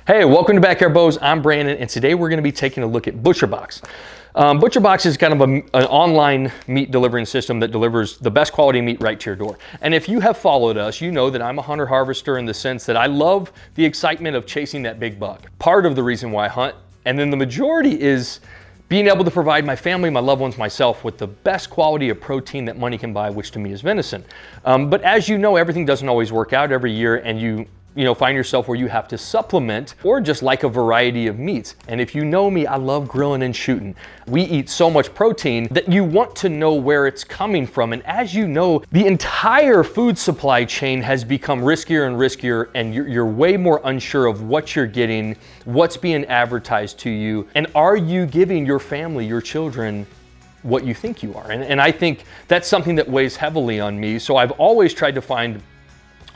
Hey, welcome to Backyard Bows. I'm Brandon, and today we're going to be taking a look at ButcherBox. ButcherBox is kind of an online meat delivering system that delivers the best quality meat right to your door. And if you have followed us, you know that I'm a hunter-harvester in the sense that I love the excitement of chasing that big buck. Part of the reason why I hunt, and then the majority is being able to provide my family, my loved ones, myself with the best quality of protein that money can buy, which to me is venison. But as you know, everything doesn't always work out every year, and you find yourself where you have to supplement or just like a variety of meats. And if you know me, I love grilling and shooting. We eat so much protein that you want to know where it's coming from. And as you know, the entire food supply chain has become riskier and riskier, and you're way more unsure of what you're getting, what's being advertised to you, and are you giving your family, your children, what you think you are. And I think that's something that weighs heavily on me. So I've always tried to find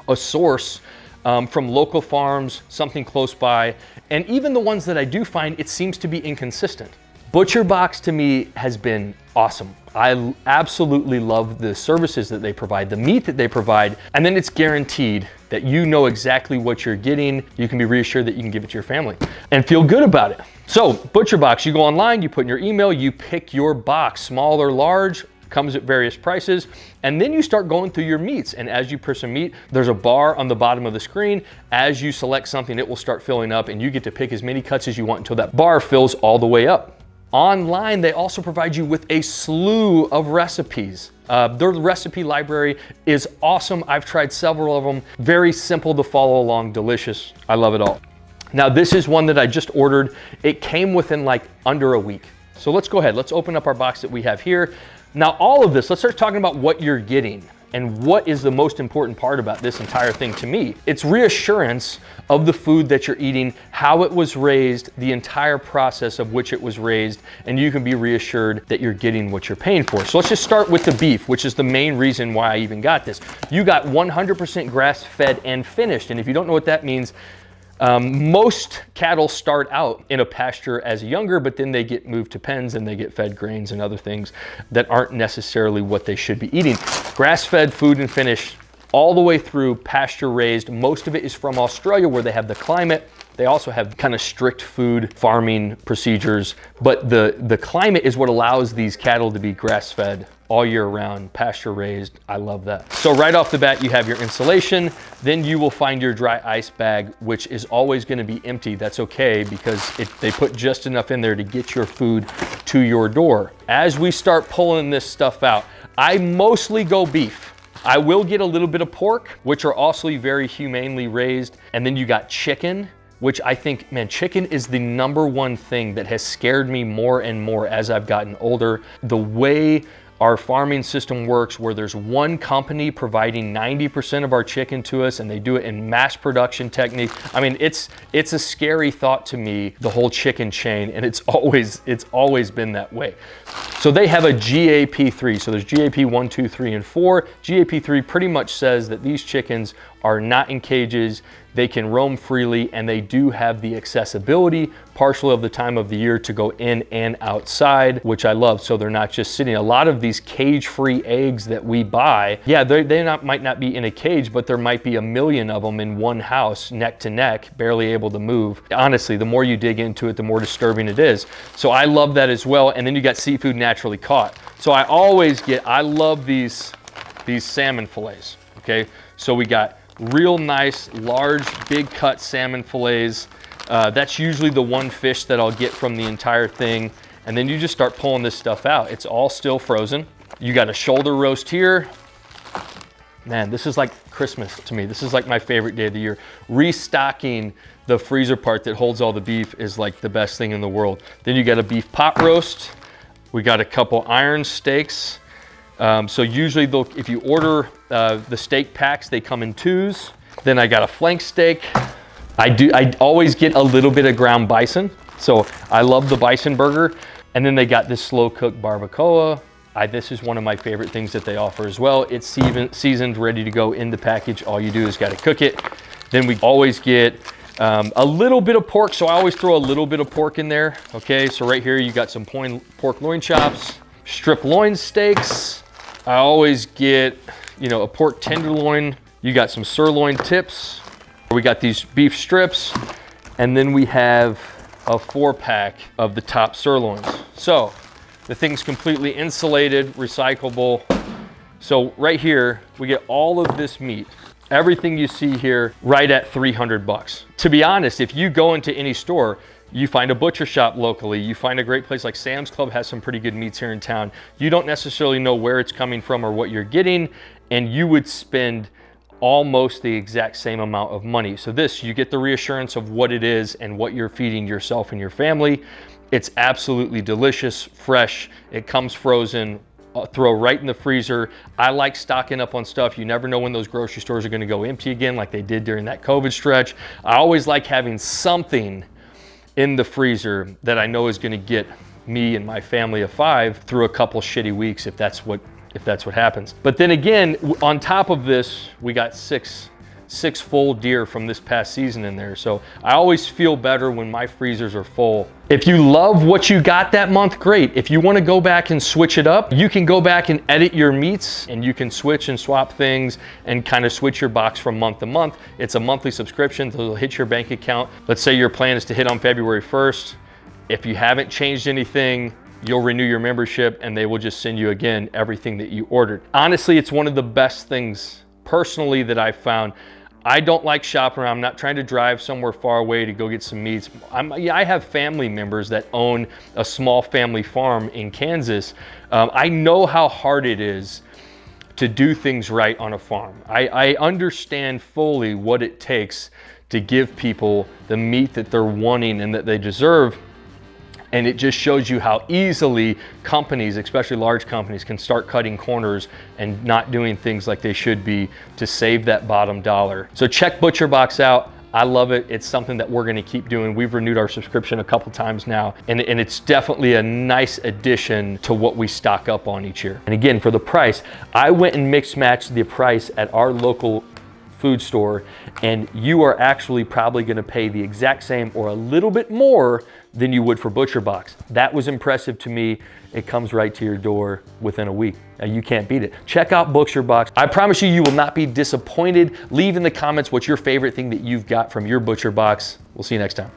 a source from local farms, something close by, and even the ones that I do find, it seems to be inconsistent. ButcherBox to me has been awesome. I absolutely love the services that they provide, the meat that they provide, and then it's guaranteed that you know exactly what you're getting. You can be reassured that you can give it to your family and feel good about it. So ButcherBox, you go online, you put in your email, you pick your box, small or large, comes at various prices, and then you start going through your meats. And as you purchase a meat, there's a bar on the bottom of the screen. As you select something, it will start filling up, and you get to pick as many cuts as you want until that bar fills all the way up. Online, they also provide you with a slew of recipes. Their recipe library is awesome. I've tried several of them. Very simple to follow along, delicious. I love it all. Now, this is one that I just ordered. It came within like under a week. So let's go ahead. Let's open up our box that we have here. Now, all of this, let's start talking about what you're getting and what is the most important part about this entire thing to me. It's reassurance of the food that you're eating, how it was raised, the entire process of which it was raised, and you can be reassured that you're getting what you're paying for. So let's just start with the beef, which is the main reason why I even got this. You got 100% grass-fed and finished, and if you don't know what that means, most cattle start out in a pasture as younger, but then they get moved to pens and they get fed grains and other things that aren't necessarily what they should be eating. Grass-fed, food and finished, all the way through pasture raised. Most of it is from Australia, where they have the climate. They also have kind of strict food farming procedures, but the climate is what allows these cattle to be grass-fed all year round, pasture raised. I love that. So right off the bat, you have your insulation. Then you will find your dry ice bag, which is always going to be empty. That's okay, because they put just enough in there to get your food to your door. As we start pulling this stuff out, I mostly go beef. I will get a little bit of pork, which are also very humanely raised. And then you got chicken, which I think, man, chicken is the #1 thing that has scared me more and more as I've gotten older. The way our farming system works, where there's one company providing 90% of our chicken to us, and they do it in mass production technique. I mean, it's a scary thought to me, the whole chicken chain, and it's always been that way. So they have a GAP3. So there's GAP 1, 2, 3, and 4. GAP3 pretty much says that these chickens are not in cages, they can roam freely, and they do have the accessibility partially of the time of the year to go in and outside, which I love. So they're not just sitting. A lot of these cage-free eggs that we buy, yeah, might not be in a cage, but there might be 1 million of them in one house, neck to neck, barely able to move. Honestly, the more you dig into it, the more disturbing it is. So I love that as well. And then you got seafood naturally caught. So I love these salmon fillets, okay? So we got real nice, large, big cut salmon fillets. That's usually the one fish that I'll get from the entire thing. And then you just start pulling this stuff out. It's all still frozen. You got a shoulder roast here. Man, this is like Christmas to me. This is like my favorite day of the year. Restocking the freezer part that holds all the beef is like the best thing in the world. Then you got a beef pot roast. We got a couple iron steaks. So usually if you order the steak packs, they come in 2s. Then I got a flank steak. I always get a little bit of ground bison. So I love the bison burger. And then they got this slow cooked barbacoa. This is one of my favorite things that they offer as well. It's seasoned, ready to go in the package. All you do is got to cook it. Then we always get a little bit of pork. So I always throw a little bit of pork in there. Okay, so right here you got some pork loin chops, strip loin steaks. I always get, a pork tenderloin. You got some sirloin tips. We got these beef strips. And then we have a 4-pack of the top sirloins. So the thing's completely insulated, recyclable. So right here, we get all of this meat. Everything you see here, right at 300 bucks. To be honest, if you go into any store, you find a butcher shop locally, you find a great place like Sam's Club has some pretty good meats here in town. You don't necessarily know where it's coming from or what you're getting, and you would spend almost the exact same amount of money. So this, you get the reassurance of what it is and what you're feeding yourself and your family. It's absolutely delicious, fresh, it comes frozen, throw right in the freezer. I like stocking up on stuff. You never know when those grocery stores are gonna go empty again like they did during that COVID stretch. I always like having something in the freezer that I know is gonna get me and my family of 5 through a couple shitty weeks if that's what happens. But then again, on top of this, we got six full deer from this past season in there. So I always feel better when my freezers are full. If you love what you got that month, great. If you want to go back and switch it up, you can go back and edit your meats, and you can switch and swap things and kind of switch your box from month to month. It's a monthly subscription, so it'll hit your bank account. Let's say your plan is to hit on February 1st. If you haven't changed anything, you'll renew your membership and they will just send you again everything that you ordered. Honestly, it's one of the best things personally that I've found. I don't like shopping around. I'm not trying to drive somewhere far away to go get some meats. I have family members that own a small family farm in Kansas. I know how hard it is to do things right on a farm. I understand fully what it takes to give people the meat that they're wanting and that they deserve. And it just shows you how easily companies, especially large companies, can start cutting corners and not doing things like they should be to save that bottom dollar. So check ButcherBox out. I love it. It's something that we're gonna keep doing. We've renewed our subscription a couple times now, and it's definitely a nice addition to what we stock up on each year. And again, for the price, I went and mix matched the price at our local food store, and you are actually probably gonna pay the exact same or a little bit more than you would for ButcherBox. That was impressive to me. It comes right to your door within a week. Now, you can't beat it. Check out ButcherBox. I promise you, you will not be disappointed. Leave in the comments what's your favorite thing that you've got from your ButcherBox. We'll see you next time.